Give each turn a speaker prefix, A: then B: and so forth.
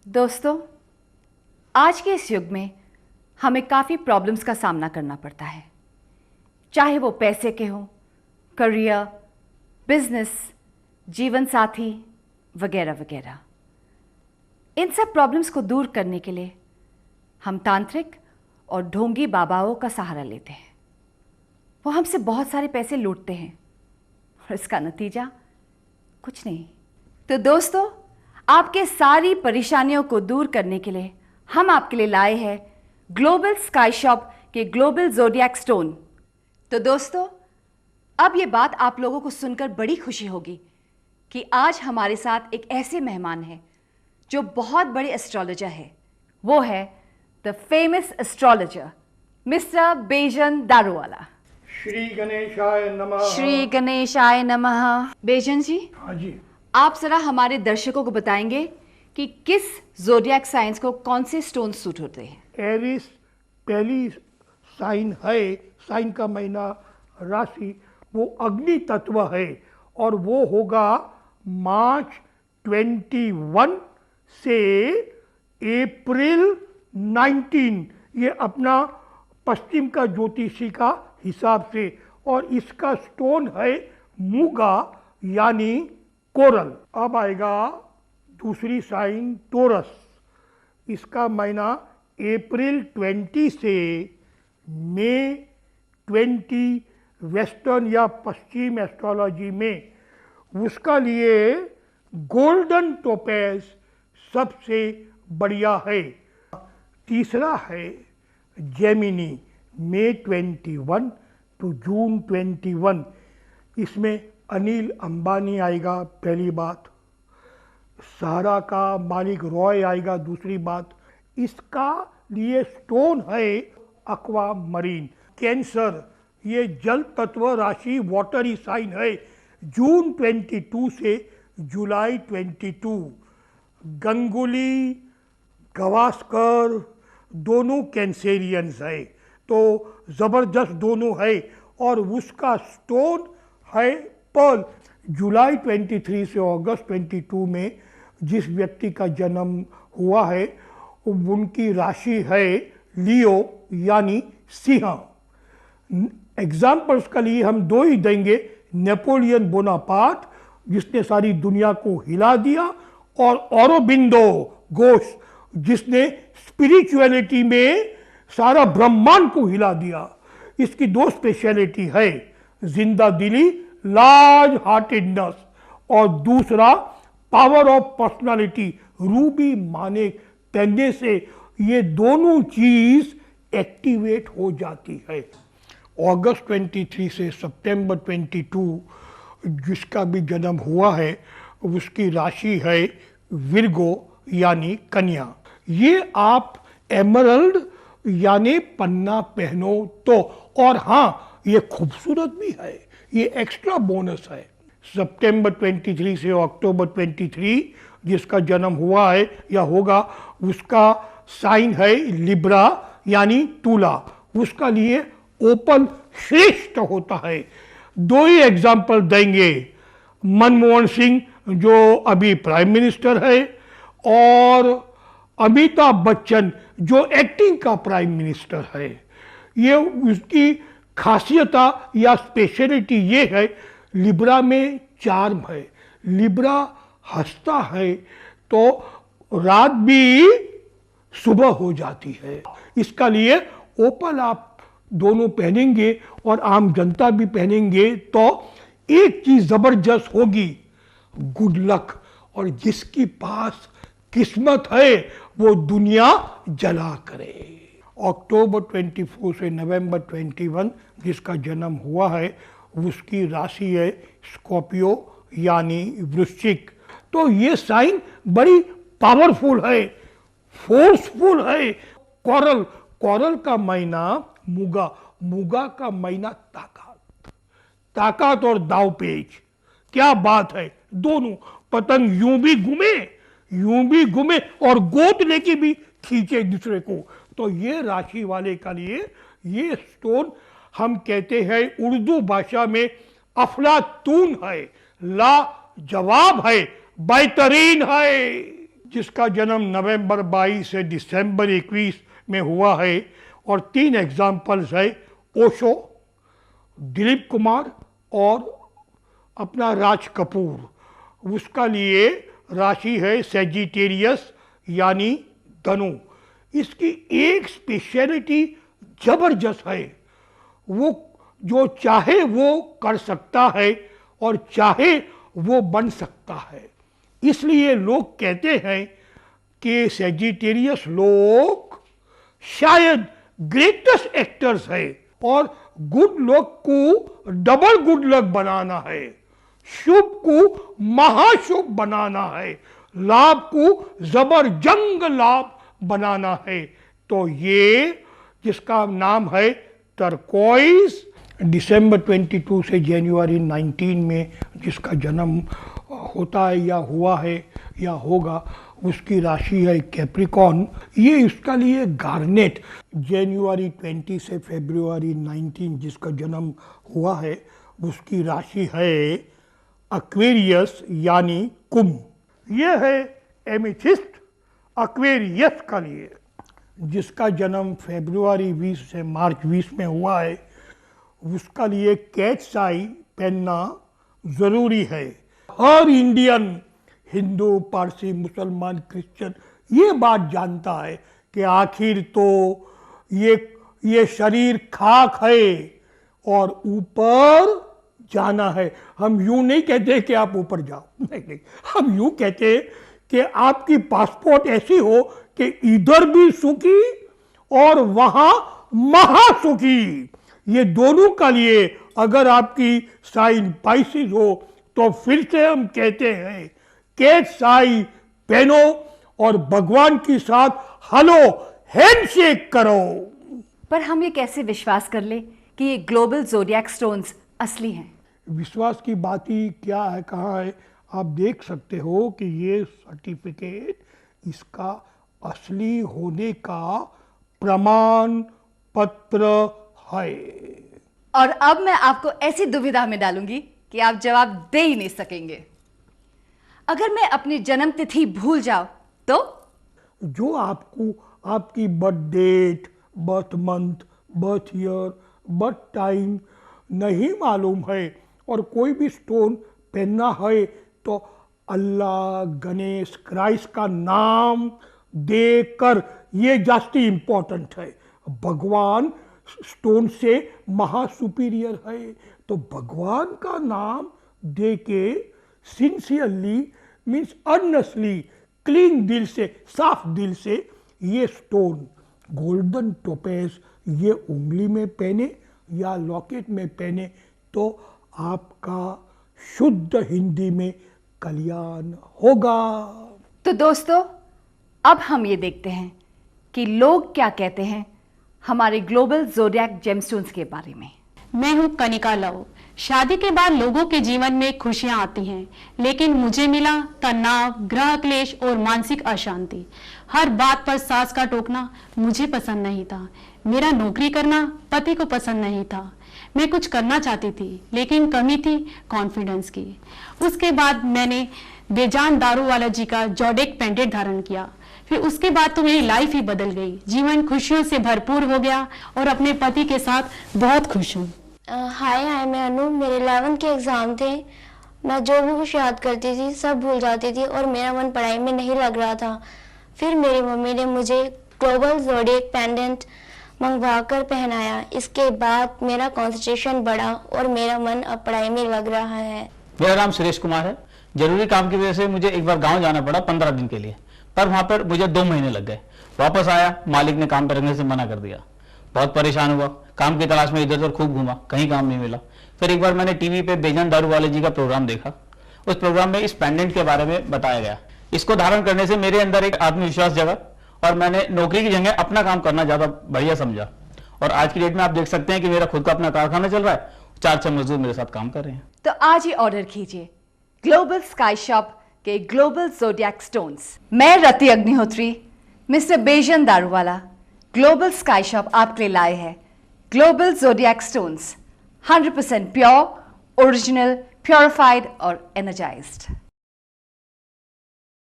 A: दोस्तों, आज के इस युग में हमें काफ़ी प्रॉब्लम्स का सामना करना पड़ता है, चाहे वो पैसे के हों, करियर, बिजनेस, जीवन साथी वगैरह वगैरह। इन सब प्रॉब्लम्स को दूर करने के लिए हम तांत्रिक और ढोंगी बाबाओं का सहारा लेते हैं। वो हमसे बहुत सारे पैसे लूटते हैं और इसका नतीजा कुछ नहीं। तो दोस्तों, आपके सारी परेशानियों को दूर करने के लिए हम आपके लिए लाए हैं ग्लोबल स्काई शॉप के ग्लोबल ज़ोडिएक स्टोन। तो दोस्तों, अब ये बात आप लोगों को सुनकर बड़ी खुशी होगी कि आज हमारे साथ एक ऐसे मेहमान हैं जो बहुत बड़े एस्ट्रोलॉजर है। वो है the famous astrologer mister Bejan Daruwalla.
B: Shri गणेशाय नमः।
A: श्री गणेशाय नमः। बेजन जी,
B: हाँ जी,
A: आप जरा हमारे दर्शकों को बताएंगे कि किस ज़ोडिएक साइंस को कौन से स्टोन सूट होते हैं।
B: एरिस पहली साइन है, साइन का महीना, राशि वो अग्नि तत्व है और वो होगा मार्च 21 से अप्रैल 19, ये अपना पश्चिम का ज्योतिषी का हिसाब से। और इसका स्टोन है मूगा यानी कोरल। अब आएगा दूसरी साइन टोरस, इसका महीना अप्रैल 20 से मई 20 वेस्टर्न या पश्चिम एस्ट्रोलॉजी में। उसका लिए गोल्डन टोपेज सबसे बढ़िया है। तीसरा है जेमिनी, मई 21 टू जून 21। इसमें अनिल अंबानी आएगा, पहली बात। सहारा का मालिक रॉय आएगा, दूसरी बात। इसका लिए स्टोन है अक्वा मरीन। कैंसर, ये जल तत्व राशि वाटरी साइन है, जून 22 से जुलाई 22। गंगुली, गवास्कर दोनों कैंसेरियंस है, तो ज़बरदस्त दोनों है। और उसका स्टोन है पर्ल। जुलाई 23 से अगस्त 22 में जिस व्यक्ति का जन्म हुआ है उनकी राशि है लियो यानी सिंह। एग्जाम्पल्स के लिए हम दो ही देंगे, नेपोलियन बोनापार्ट जिसने सारी दुनिया को हिला दिया, और औरोबिंदो घोष जिसने स्पिरिचुअलिटी में सारा ब्रह्मांड को हिला दिया। इसकी दो स्पेशलिटी है, जिंदा दिली, लार्ज हार्टेडनेस, और दूसरा पावर ऑफ पर्सनालिटी, रूबी माने पहनने से ये दोनों चीज एक्टिवेट हो जाती है। अगस्त 23 से सितंबर 22 जिसका भी जन्म हुआ है उसकी राशि है विर्गो यानी कन्या। ये आप एमरल्ड यानी पन्ना पहनो तो, और हाँ ये खूबसूरत भी है, ये एक्स्ट्रा बोनस है। सितंबर 23 से अक्टूबर 23 जिसका जन्म हुआ है या होगा उसका साइन है लिब्रा यानी तुला। उसका लिए ओपल श्रेष्ठ होता है। दो ही एग्जाम्पल देंगे, मनमोहन सिंह जो अभी प्राइम मिनिस्टर है, और अमिताभ बच्चन जो एक्टिंग का प्राइम मिनिस्टर है। ये उसकी खासियता या स्पेशलिटी ये है, लिब्रा में चार्म है। लिब्रा हंसता है तो रात भी सुबह हो जाती है। इसका लिए ओपल आप दोनों पहनेंगे और आम जनता भी पहनेंगे तो एक चीज जबरदस्त होगी, गुड लक। और जिसकी पास किस्मत है वो दुनिया जला करे। अक्टूबर 24 से नवंबर 21 जिसका जन्म हुआ है उसकी राशि है स्कॉर्पियो यानी वृश्चिक। तो ये साइन बड़ी पावरफुल है, फोर्सफुल है। कोरल, कोरल का महीना मूगा, मूगा का महीना ताकत, ताकत और दावपेच। क्या बात है, दोनों पतंग यूं भी घूमे और गोद लेके भी खींचे दूसरे को। तो ये राशि वाले का लिए ये स्टोन हम कहते हैं उर्दू भाषा में अफलातून है, ला जवाब है, बेहतरीन है। जिसका जन्म नवंबर 22 से दिसंबर 21 में हुआ है, और 3 एग्जाम्पल्स है, ओशो, दिलीप कुमार और अपना राज कपूर। उसका लिए राशि है सेजिटेरियस यानी धनु। इसकी एक स्पेशलिटी जबरदस्त है, वो जो चाहे वो कर सकता है और चाहे वो बन सकता है। इसलिए लोग कहते हैं कि सेजिटेरियस लोग शायद ग्रेटेस्ट एक्टर्स है, और गुड लक को डबल गुड लक बनाना है, शुभ को महाशुभ बनाना है, लाभ को जबरजंग लाभ बनाना है। तो ये जिसका नाम है टर्कोइज, दिसंबर 22 से जनवरी 19 में जिसका जन्म होता है या हुआ है या होगा, उसकी राशि है कैप्रिकॉन। ये इसका लिए गार्नेट, जनवरी 20 से फरवरी 19 जिसका जन्म हुआ है, उसकी राशि है एक्वेरियस यानी कुंभ। यह है एमेथिस्ट एक्वेरियस का लिए, जिसका जन्म फरवरी 20 से मार्च 20 में हुआ है, उसका लिए कैट्स आई पहनना ज़रूरी है। हर इंडियन, हिंदू, पारसी, मुसलमान, क्रिश्चियन ये बात जानता है कि आखिर तो ये शरीर खाक है और ऊपर जाना है। हम यूं नहीं कहते कि आप ऊपर जाओ, नहीं, हम यूं कहते हैं कि आपकी पासपोर्ट ऐसी हो कि इधर भी सुखी और वहां महासुखी। ये दोनों का लिए अगर आपकी साइन पाइसिस हो तो फिर से हम कहते हैं कैट्स आई पहनो और भगवान के साथ हलो हैंडशेक करो।
A: पर हम ये कैसे विश्वास कर ले कि ये ग्लोबल ज़ोडिएक स्टोन्स असली हैं?
B: विश्वास की बात ही क्या है, कहाँ है? आप देख सकते हो कि ये सर्टिफिकेट इसका असली होने का प्रमाण पत्र है।
A: और अब मैं आपको ऐसी दुविधा में डालूंगी कि आप जवाब दे ही नहीं सकेंगे। अगर मैं अपनी जन्म तिथि भूल जाऊं तो?
B: जो आपको आपकी birth date, birth month, birth year, birth time नहीं मालूम है और कोई भी स्टोन पहनना है तो अल्लाह, गणेश, क्राइस्ट का नाम देकर, ये जास्ती इंपॉर्टेंट है। भगवान स्टोन से महा सुपीरियर है, तो भगवान का नाम दे के सिंसियरली मीन्स अर्नेस्टली, क्लीन दिल से, साफ दिल से ये स्टोन गोल्डन टोपेज ये उंगली में पहने या लॉकेट में पहने तो आपका शुद्ध हिंदी में कल्याण होगा।
A: तो दोस्तों, अब हम ये देखते हैं कि लोग क्या कहते हैं हमारे ग्लोबल ज़ोडिएक जेमस्टोन्स के बारे में।
C: मैं हूँ कनिका लव। शादी के बाद लोगों के जीवन में खुशियां आती हैं, लेकिन मुझे मिला तनाव, ग्रह क्लेश और मानसिक अशांति। हर बात पर सास का टोकना मुझे पसंद नहीं था। मेरा नौकरी करना पति को पसंद नहीं था। मैं कुछ करना चाहती थी, लेकिन कमी थी कॉन्फिडेंस की। उसके बाद मैंने बेजान दारूवाला जी का जोडेक पेंडेंट धारण किया। फिर उसके बाद तो मेरी लाइफ ही बदल गई। जीवन खुशियों से भरपूर हो गया और अपने पति के साथ बहुत खुश हूँ।
D: हाय मैं अनु। मेरे 11th के एग्ज़ाम थे। मैं जो भी कुछ याद करती थी सब भूल जाती थी और मेरा मन पढ़ाई में नहीं लग रहा था। फिर मेरी मम्मी ने मुझे ग्लोबल ज़ोडिएक पेंडेंट मंगवा कर पहनाया। इसके बाद मेरा कंसंट्रेशन बढ़ा और मेरा मन अब पढ़ाई में लग रहा है।
E: मेरा नाम सुरेश कुमार है। जरूरी काम की वजह से मुझे एक बार गांव जाना पड़ा 15 दिन के लिए, पर वहां पर मुझे 2 महीने लग गए। वापस आया, मालिक ने काम पर रखने से मना कर दिया। बहुत परेशान हुआ, काम की तलाश में इधर उधर खूब घूमा, कहीं काम नहीं मिला। फिर एक बार मैंने टीवी पे बेजान दारूवाले जी का प्रोग्राम देखा। उस प्रोग्राम में इस पेंडेंट के बारे में बताया गया। इसको धारण करने से मेरे अंदर एक आत्मविश्वास जगा और मैंने नौकरी की जगह अपना काम करना ज्यादा बढ़िया समझा। और आज की डेट में आप देख सकते हैं कि मेरा खुद का अपना कारखाना चल रहा है, 4-6 मजदूर मेरे साथ काम कर रहे हैं।
A: तो आज ही ऑर्डर कीजिए ग्लोबल स्काई शॉप के ग्लोबल ज़ोडिएक स्टोन्स। मैं Rati Agnihotri, mister Bejan Daruwalla, global sky shop आपके लिए लाए हैं global zodiac stones, 100% pure, original, purified और एनर्जाइज्ड।